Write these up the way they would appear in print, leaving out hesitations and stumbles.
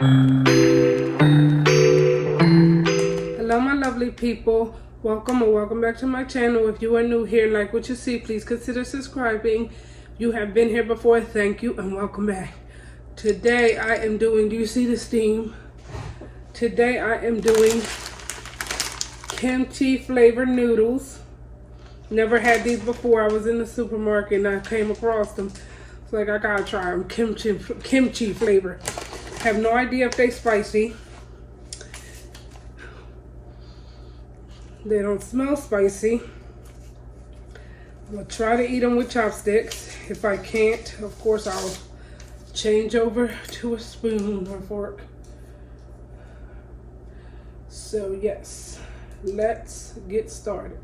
Hello my lovely people, welcome or welcome back to my channel. If you are new here, like what you see, please consider subscribing. If you have been here before, thank you and welcome back. Today I am doing, do you see the steam? Today I am doing kimchi flavored noodles. Never had these before. I was in the supermarket and I came across them. It's like I gotta try them, kimchi flavor. Have no idea if they spicy. They don't smell spicy. I'm gonna try to eat them with chopsticks. If I can't, of course, I'll change over to a spoon or fork. So yes, let's get started.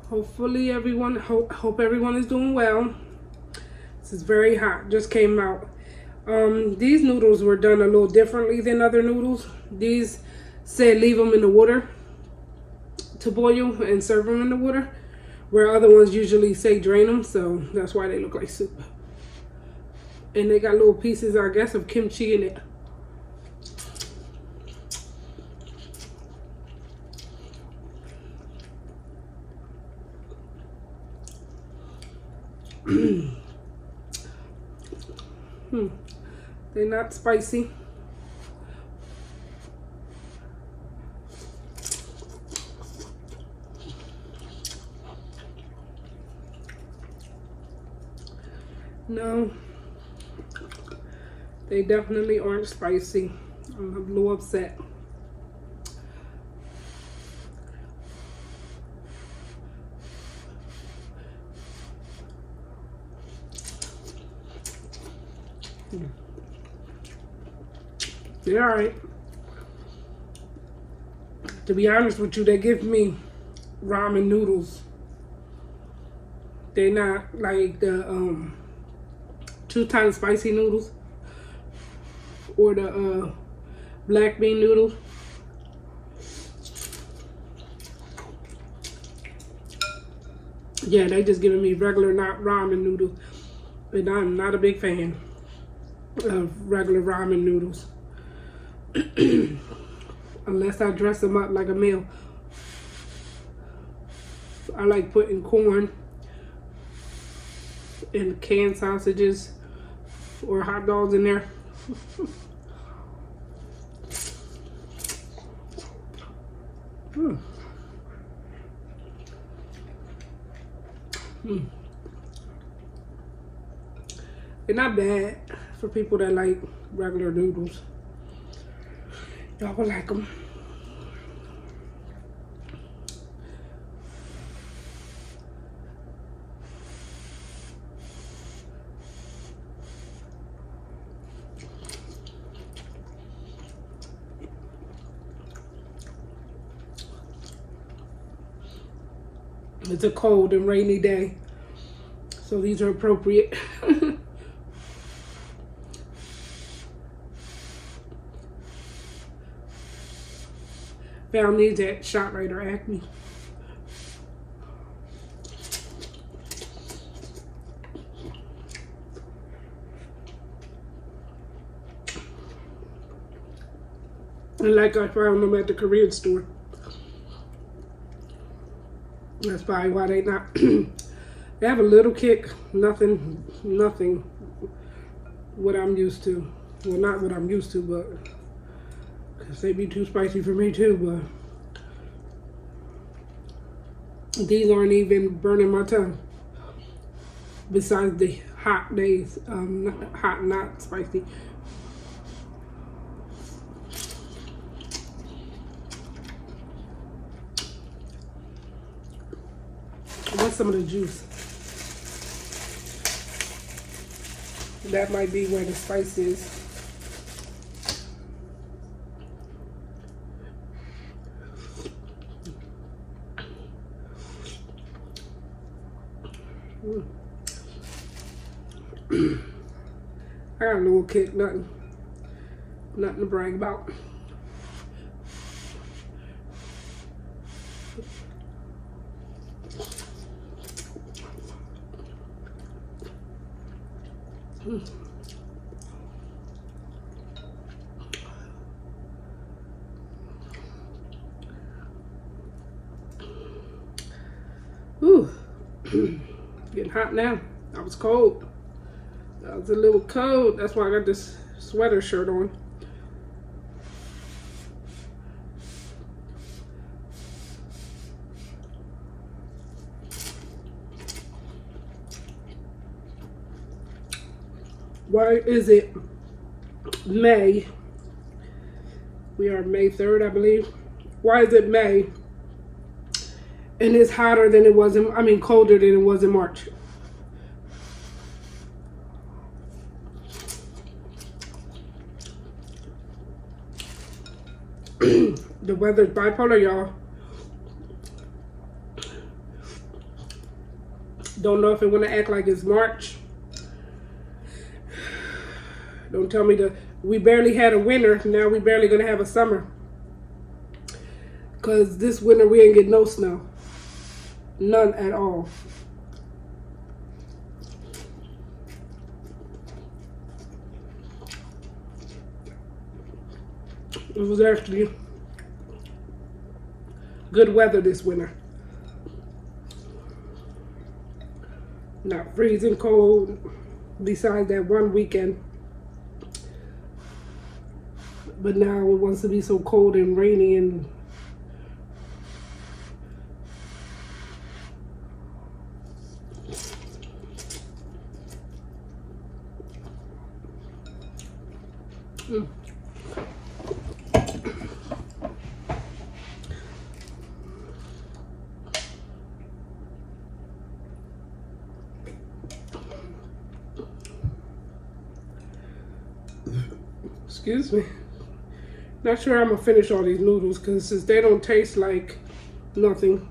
Hopefully everyone, hope everyone is doing well. This is very hot, just came out. These noodles were done a little differently than other noodles. These said leave them in the water to boil and serve them in the water, where other ones usually say drain them, so that's why they look like soup. And they got little pieces, I guess, of kimchi in it. They're not spicy. No, they definitely aren't spicy. I'm a little upset. They're alright. To be honest with you, they give me ramen noodles. They're not like the 2 times spicy noodles or the black bean noodles. Yeah, they just giving me regular, not ramen noodles. And I'm not a big fan of regular ramen noodles. Unless I dress them up like a meal. I like putting corn and canned sausages or hot dogs in there. They're not bad for people that like regular noodles. Y'all will like them. It's a cold and rainy day, so these are appropriate. Found these at ShopRite or Acme. And like I found them at the Korean store. That's probably why they not. They have a little kick. Nothing what I'm used to. Well, not what I'm used to, but because they be too spicy for me too. But these aren't even burning my tongue. Besides the hot days, hot, not spicy. What's some of the juice? That might be where the spice is. I got a little kick, nothing to brag about. hot now. I was cold. I was a little cold. That's why I got this sweater shirt on. Why is it May? We are May 3rd, I believe. Why is it May? And it's hotter than it was in, colder than it was in March. The weather's bipolar, y'all. Don't know if it want to act like it's March. Don't tell me we barely had a winter. Now we barely gonna have a summer. Cause this winter we ain't get no snow. None at all. It was actually good weather this winter. Not freezing cold, besides that one weekend. But now it wants to be so cold and rainy and excuse me. Not sure I'm gonna finish all these noodles because since they don't taste like nothing.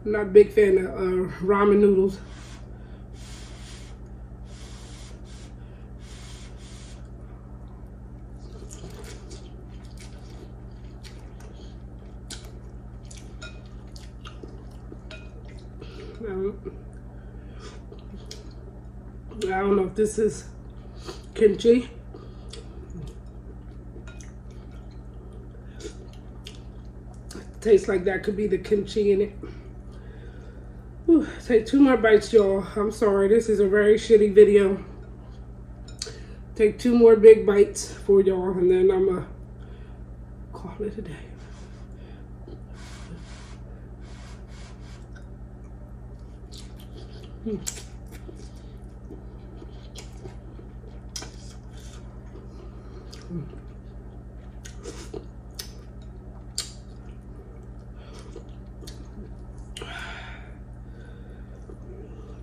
I'm not a big fan of ramen noodles. I don't know if this is kimchi. Tastes like that could be the kimchi in it. Whew, take 2 more bites, y'all. I'm sorry, this is a very shitty video. Take 2 more big bites for y'all, and then I'm gonna call it a day.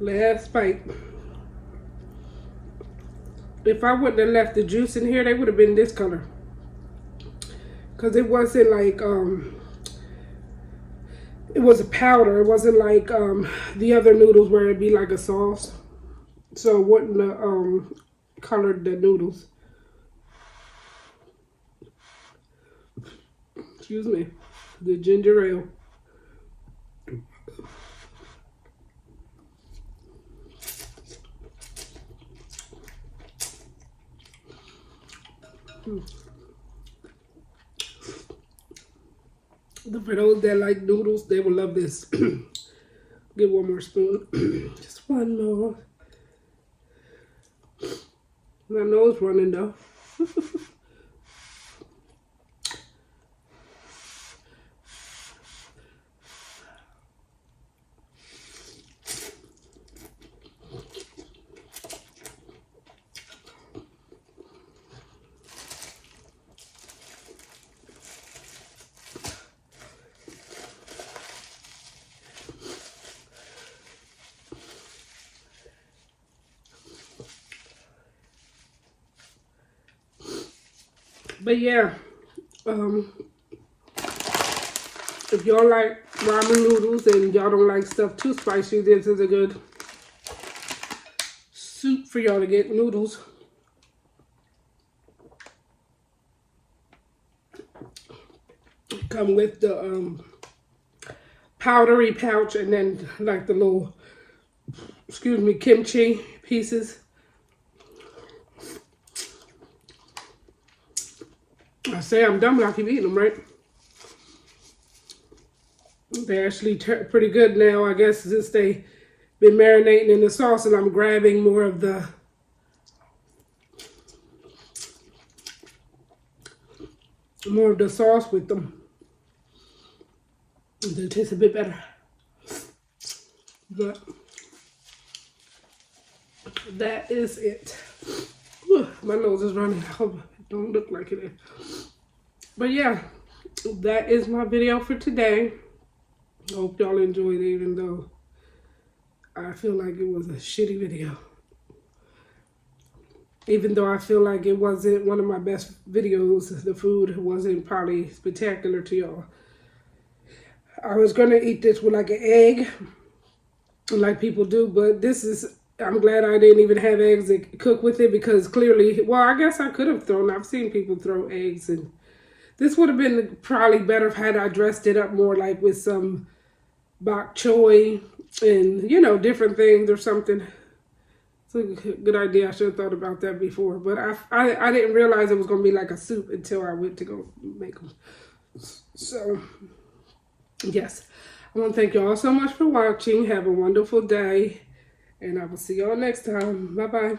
Last bite. If I wouldn't have left the juice in here, they would have been this color. Because it wasn't like, it was a powder. It wasn't like the other noodles where it'd be like a sauce. So it wouldn't have colored the noodles. Excuse me. The ginger ale. For those that like noodles, they will love this. Get 1 more spoon. Just 1 more. My nose running though. But yeah, if y'all like ramen noodles and y'all don't like stuff too spicy, this is a good soup for y'all to get. Noodles. Come with the powdery pouch and then like the little, excuse me, kimchi pieces. I say I'm done, but I keep eating them, right? They're actually pretty good now, I guess, since they've been marinating in the sauce, and I'm grabbing more of the sauce with them. They taste a bit better. But that is it. Whew, my nose is running. I hope it don't look like it is. But yeah, that is my video for today. I hope y'all enjoyed it, even though I feel like it was a shitty video. Even though I feel like it wasn't one of my best videos, the food wasn't probably spectacular to y'all. I was going to eat this with like an egg, like people do, but this is, I'm glad I didn't even have eggs to cook with it, because clearly, well, I guess I could have thrown, I've seen people throw eggs, and this would have been probably better had I dressed it up more like with some bok choy and, you know, different things or something. It's a good idea. I should have thought about that before, but I didn't realize it was going to be like a soup until I went to go make them. So, yes, I want to thank you all so much for watching. Have a wonderful day, and I will see y'all next time. Bye-bye.